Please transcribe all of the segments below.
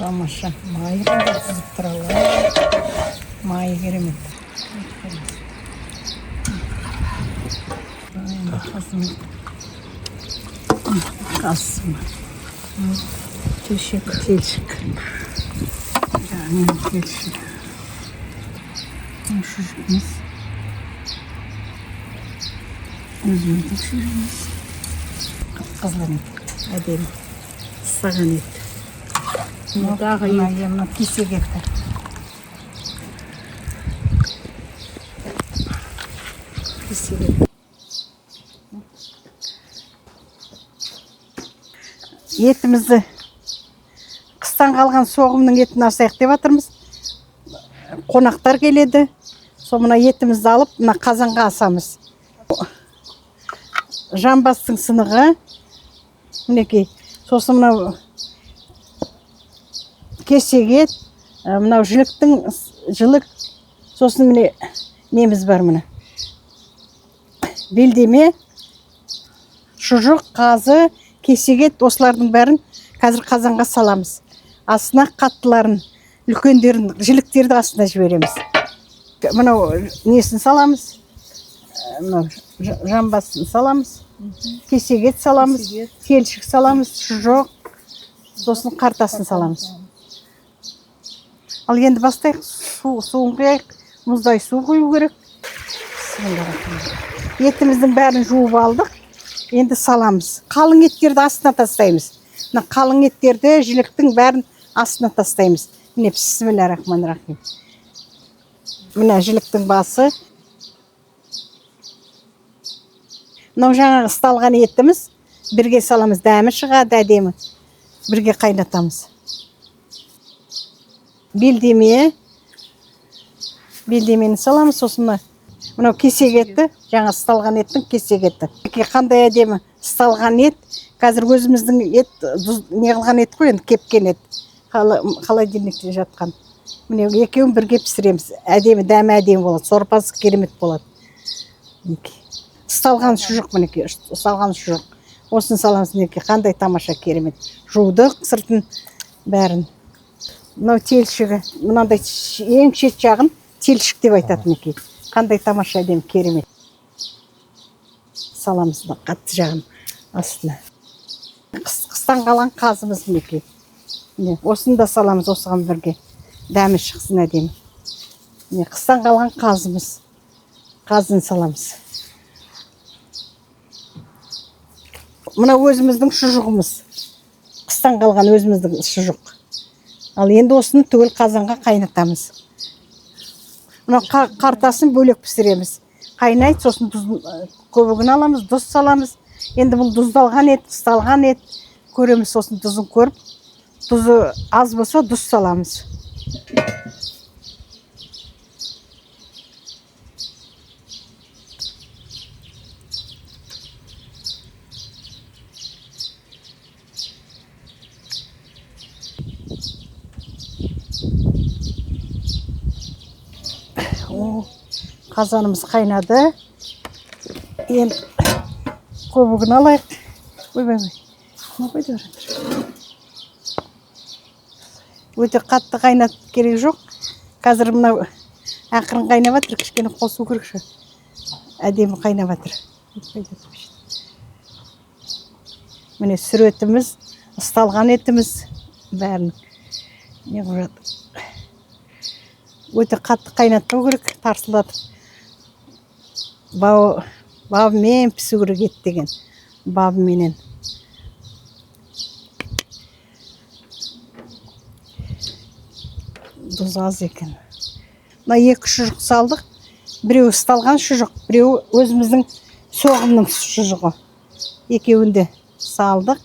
тамаша. Майы да сүзіп тұралар. Майы керемет. Енді қасым. Телшік. Жаңы телшік. Шұжығымыз. Өзіміздің шұжығымыз. Қызған ет. Әдемі. Саған ет. Мұдағы емі кесек етті. Кесек етті. Етімізді қыстан қалған соғымның етін асайық деп жатырмыз. Қонақтар келеді. Сол мына етімізді алып, мына қазанға асамыз. Жамбастың сынығы. Мінекей, сосын мынау кесек ет, мынау жілік, сосын міне неміз бар мына. Белдеме, шұжық, қазы, кесек ет, осылардың бәрін қазір қазанға саламыз. Астына қаттыларын, үлкендерін, жіліктерді астына жібереміз. Мынау несін саламыз, жамбасын саламыз, кесек ет саламыз, телшік саламыз, шұжық, сосын қартасын саламыз. Ал енді бастайық, суын құяйық, мұздай су құю керек. Етіміздің бәрін жуып алдық, енді саламыз. Қалың еттерді астына тастаймыз. Қалың еттерді, жіліктің бәрін астына тастаймыз. Міне, бисмиллахир-рахманир-рахим. Міне жіліктің басы. Мынау жаңағы ысталған етіміз, бірге саламыз, дәмі шығады әдемі. Бірге қайнатамыз. Белдемені саламыз, сосын мынау кесек етті, жаңа ысталған еттің кесек етті. Қандай әдемі ысталған ет, қазір өзіміздің ет, не қылған ет қой, енді кепкен ет. Холодильникте жатқан. Міне екеуін бірге пісіреміз. Әдемі, дәмі әдемі болады, сорпасы керемет болады. Ысталған шұжық, мінекей, ысталған шұжық. Осын саламыз, мінекей, қандай тамаша керемет. Жудық сыртын бәрін. Мынау телшігі, мынандай ең шет жағын телшік деп айтады, мінекей. Қандай тамаша әдемі керемет. Саламыз қатты жағын астына. Қыстан қалған қазымыз, мінекей. Осын да саламыз осыған бірге. Дәмі шықсын әдемі. Қыстан қалған қазымыз. Қазын саламыз. Мына өзіміздің шұжығымыз. Қыстан қалған өзіміздің шұжық. Ал енді осыны түгел қазанға қайнатамыз. Мына қартасын бөлек пісіреміз. Қайнайды, сосын көбігін аламыз, тұз саламыз. Енді бұл тұздалған ет, ысталған ет. Көреміз, сосын тұзын көріп. Тұзы аз болса, тұз саламыз. Қазанымыз қайнады. Енді көбігін алайық. Өте қатты қайнат керек жоқ. Қазір мынау ақырын қайнап жатыр, кішкене қосу керек ше. Әдемі қайнап жатыр. Міне сүретіміз, ысталған етіміз бәрін не қылып жатыр. Өте қатты қайнатпау керек, тарсылдатып. Бабымен пісу керек ет деген. Бабыменен. Тұз аз екен. Мына екі шұжық салдық. Біреу ысталған шұжық, біреу өзіміздің соғымның шұжығы. Екеуінде салдық.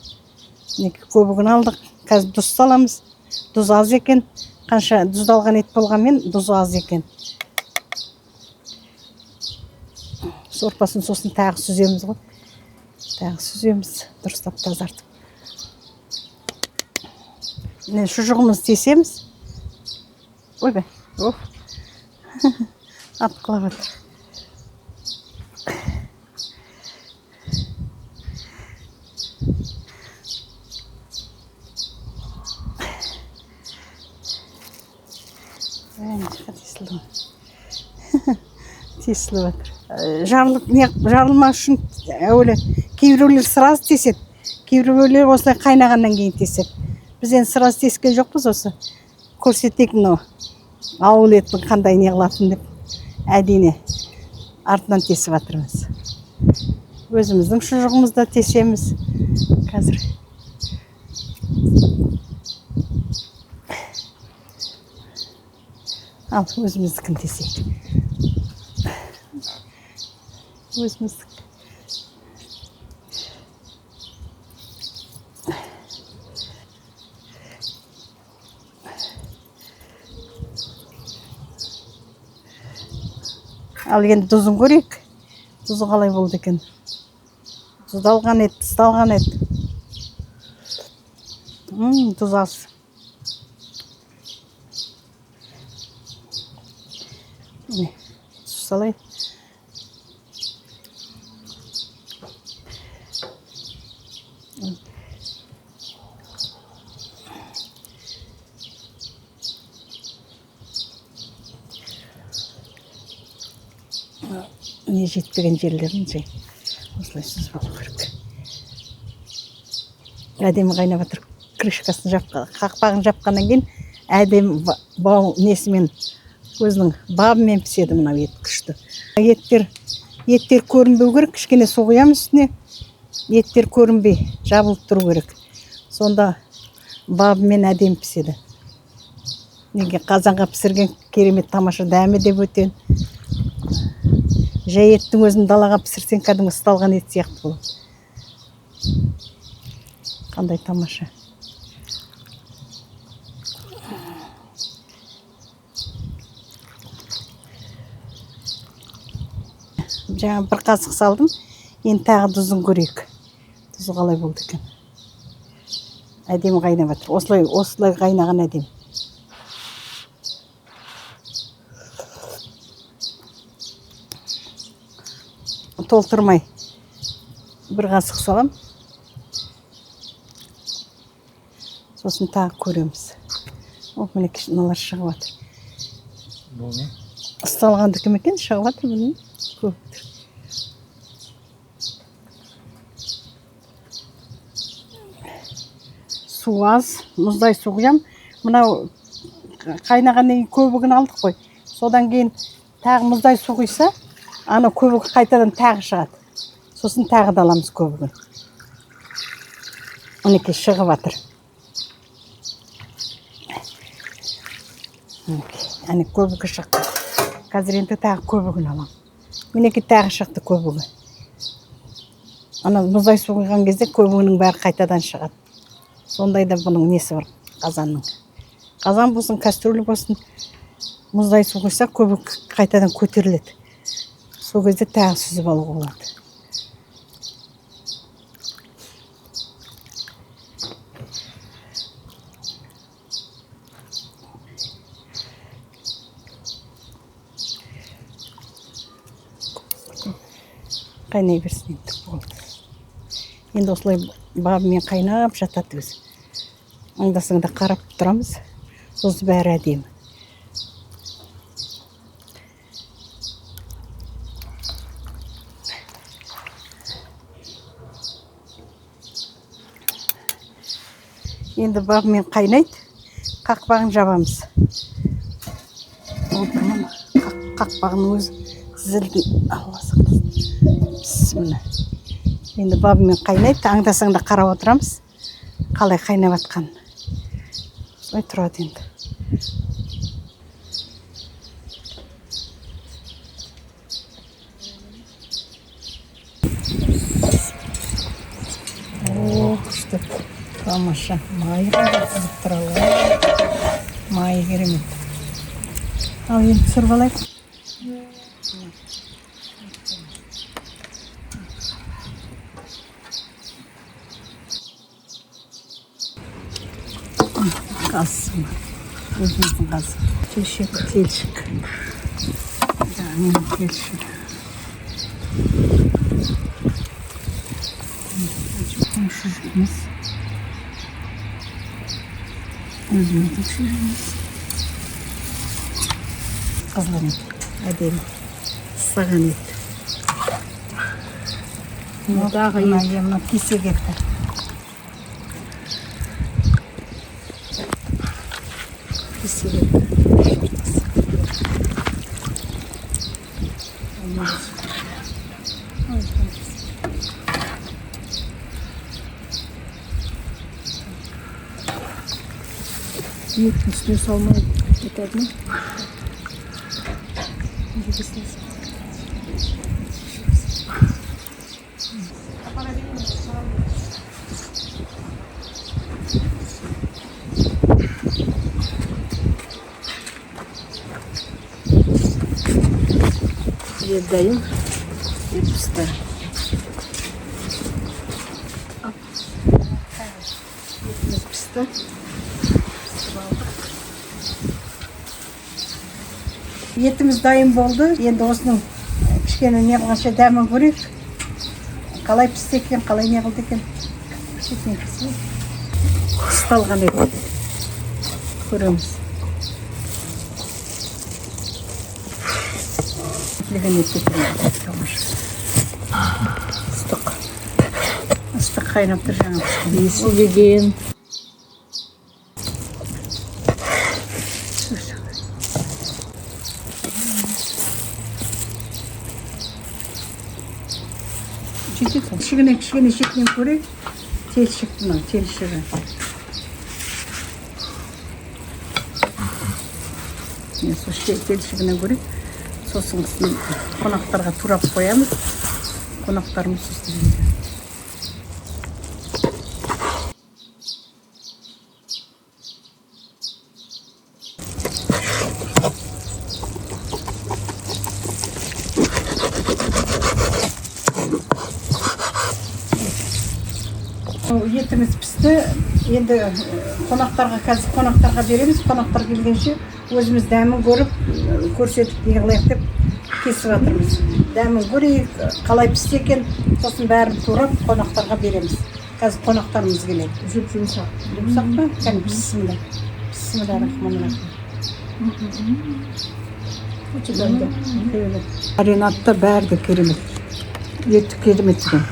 Көбігін алдық. Қазір тұз саламыз. Тұз аз екен. Қанша тұздалған ет болғанмен, тұзы аз екен. Сорпасын сосын тағы сүземіз ғой. Тағы сүземіз, дұрыстап тазартып. Шұжығымыз тесеміз. Ой бе, атқылап жатыр. тесілді тесіліп жатыр. Жарылмас үшін әуелі кейбіреулер сразу теседі, кейбіреулер осылай қайнағаннан кейін теседі. Біз енді сразу тескен жоқпыз, осы көрсетейік мынау ауыл етін қандай не қылатын деп әдейі артынан тесіп жатырмыз. Өзіміздің шұжығымызда тесеміз қазір. Ал өзіміздікін тесейік. Өзіміздік. Ал енді тұзын көрейік. Тұзы қалай болды екен? Тұздалған ет, тұздалған ет. Тұз аз. Тұз салайын. Не жетпеген жерлерін жай осылай сүзіп алу керек. Әдемі қайнап жатыр. Крышкасын қақпағын жапқаннан кейін әдемі бау несімен өзінің бабымен піседі мынау ет күшті. Еттер көрінбеу керек, кішкене су құямыз үстіне. Еттер көрінбей жабылып тұру керек. Сонда бабымен әдемі піседі. Неге қазанға пісірген керемет тамаша дәмі де бөтен. Жай еттің өзін далаға пісірсең кәдімгі ысталған ет сияқты болады. Қандай тамаша. Жаңа бір қасық салдым. Енді тағы тұзын көрейік. Тұзы қалай болды екен. Әдемі қайнап жатыр. Осылай қайнаған әдемі. Толтырмай бір қасық салам. Сосын тағы көреміз. Міне мыналар шығып жатыр. Бұл не? Ысталғандікі ме екен? Шығып жатыр бұның. Көп. Су аз, мұздай су құям. Мынау қайнағаннан кейін көбігін алдық қой. Содан кейін тағы мұздай су құйса, ана көбігі қайтадан тағы шығады. Сосын тағы да аламыз көбігін. Мінекей шығып жатыр. Әне көбігі шықты. Қазір енді тағы көбігін алам. Мінекей тағы шықты көбігі. Ана мұздай су құйған кезде көбігінің бәрі қайтадан шығады. Сондай да бұның несі бар қазанның. Қазан болсын, кастрюля болсын, мұздай су құйса көбік қайтадан көтеріледі. Сол кезде тағы сүзіп алуға болады. Қайнай берсін енді болды. Енді осылай бабымен қайнап жатады өзі. Аңдасыңда қарап тұрамыз. Сосы бәрі әдемі. Енді бабымен қайнайды. Қақпағын жабамыз. Қақпағын өзі зілдің аласың. Бісміллә. Енді бабымен қайнайды. Аңдасаңда қарап отырамыз. Қалай қайнап жатқанын. Солай тұрады енді. Күшті. Тамаша. Майы қызып тұралға. Майы керемет. Ал енді түсіріп алайық. Қасым. Өзіміздің қасым. Телшік. Менің телшік. Шұжығымыз. Өзіміздің шұжығымыз. Қызылын әдемі ыстаған ет. Мұндағы Мына кесек етті. Кесек етті. еттің үстіне салмай кетеді ме? Ет дайын. Ет пісті. Етіміз пісті. Етіміз дайын болды. Енді осының кішкене не қылғанша дәмін көрейік. Қалай пісті екен, қалай не қылды екен. Қысталған ет. Көреміз. Білген ет екен. Ыстық. Ыстық қайнап тұр жаңа піскен. Иісі деген. Кішкене шекінен көрейік. Телшік мынау, телшігі. Сол телшігінен көрейік. Сосын қонақтарға турап қоямыз. Қонақтарымыз сосын. Етіміз пісті. Енді қазір қонақтарға береміз. Қонақтар келгенше өзіміз дәмін көріп, көрсетіп неғылайық деп кесіп жатырмыз. Дәмін көрейік, қалай пісті екен, сосын бәрін турап қонақтарға береміз. Қазір қонақтарымыз келеді. Жұмсақ. Жұмсақ па? Кәне бісміллә. Маринадта бәрі де керемет. Еті керемет деген.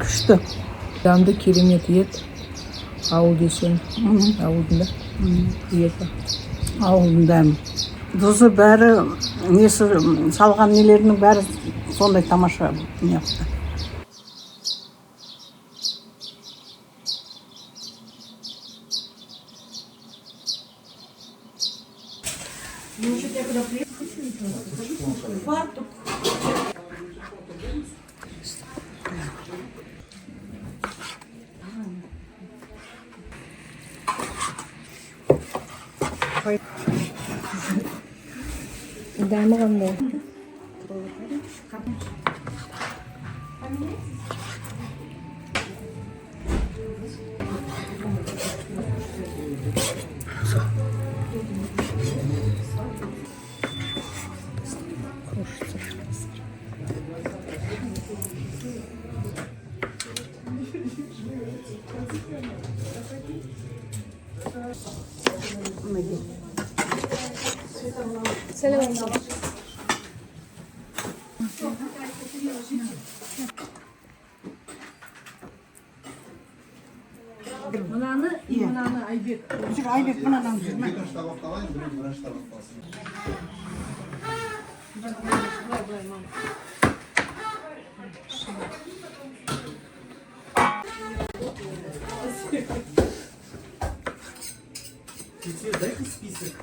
Күшті. Дәмді керемет ет. Ауыл десең, ауылдың да еті. Ауылдың дәмі. Тұзы бәрі, несі салған нелерінің бәрі сондай тамаша не yaptı. Дәмі қандай? Мынаны Айбек. Жүр Айбек мынадан жүр. Бірінші табақта алайын, бірінші табақта алсын. Дайте список.